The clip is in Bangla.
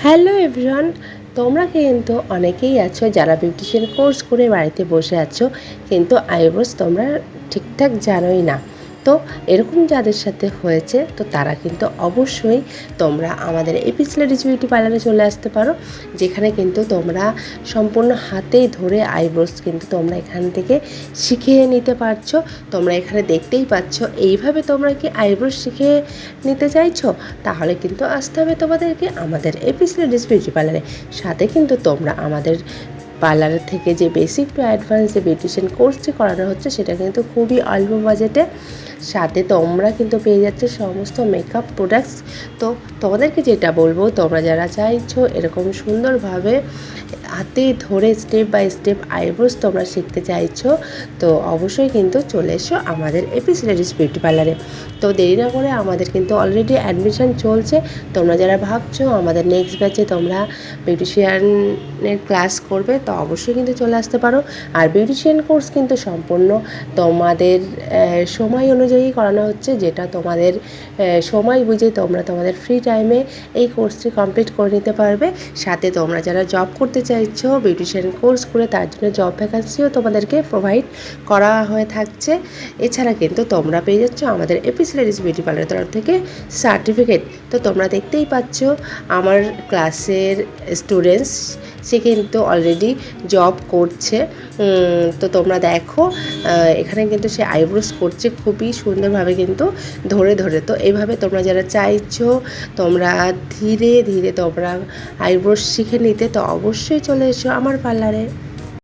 হ্যালো এভরিওয়ান, তোমরা কিন্তু অনেকেই আছো যারা বিউটিশিয়ান কোর্স করে বাড়িতে বসে আছো, কিন্তু আইব্রোস তোমরা ঠিকঠাক জানোই না। তো এরকম যাদের সাথে হয়েছে তো তারা কিন্তু অবশ্যই তোমরা আমাদের এপিস লেডিস বিউটি পার্লারে চলে আসতে পারো, যেখানে কিন্তু তোমরা সম্পূর্ণ হাতেই ধরে আইব্রোস কিন্তু তোমরা এখান থেকে শিখে নিতে পারছো। তোমরা এখানে দেখতেই পাচ্ছ, এইভাবে তোমরা কি আইব্রোস শিখে নিতে চাইছো? তাহলে কিন্তু আসতে হবে তোমাদেরকে আমাদের এপিস লেডিস বিউটি পার্লারে। সাথে কিন্তু তোমরা আমাদের পার্লারের থেকে যে বেসিক টু অ্যাডভান্স যে বিউটিশিয়ান কোর্সটি করানো হচ্ছে সেটা কিন্তু খুবই অল্প বাজেটে। সাথে তোমরা কিন্তু পেয়ে যাচ্ছে সমস্ত মেকআপ প্রোডাক্টস। তো তোমাদেরকে যেটা বলবো, তোমরা যারা চাইছো এরকম সুন্দরভাবে হাতে ধরে স্টেপ বাই স্টেপ আইব্রোস তোমরা শিখতে চাইছো, তো অবশ্যই কিন্তু চলে এসো আমাদের এপিস লেডিস বিউটি পার্লারে। তো দেরি না করে, আমাদের কিন্তু অলরেডি অ্যাডমিশন চলছে। তোমরা যারা ভাবছো আমাদের নেক্সট ব্যাচে তোমরা বিউটিশিয়ানের ক্লাস করবে, তো অবশ্যই কিন্তু চলে আসতে পারো। আর বিউটিশিয়ান কোর্স কিন্তু সম্পূর্ণ তোমাদের সময় অনুযায়ী করানো হচ্ছে, যেটা তোমাদের সময় বুঝে তোমরা তোমাদের ফ্রি টাইমে এই কোর্সটি কমপ্লিট করে নিতে পারবে। সাথে তোমরা যারা জব করতে চাইছো বিউটিশিয়ান কোর্স করে, তার জন্য জব ভ্যাকান্সিও তোমাদেরকে প্রোভাইড করা হয়ে থাকছে। এছাড়া কিন্তু তোমরা পেয়ে যাচ্ছ আমাদের এপিস লেডিস বিউটি পার্লারের তরফ থেকে সার্টিফিকেট। তো তোমরা দেখতেই পাচ্ছ আমার ক্লাসের স্টুডেন্টস, সে কিন্তু অলরেডি জব করছে। তো তোমরা দেখো, এখানে কিন্তু সে আইব্রোস করছে খুবই সুন্দরভাবে কিন্তু ধরে ধরে। তো এইভাবে তোমরা যারা চাইছো তোমরা ধীরে ধীরে তোমরা আইব্রোস শিখে নিতে, তো অবশ্যই চলে এসো আমার পার্লারে।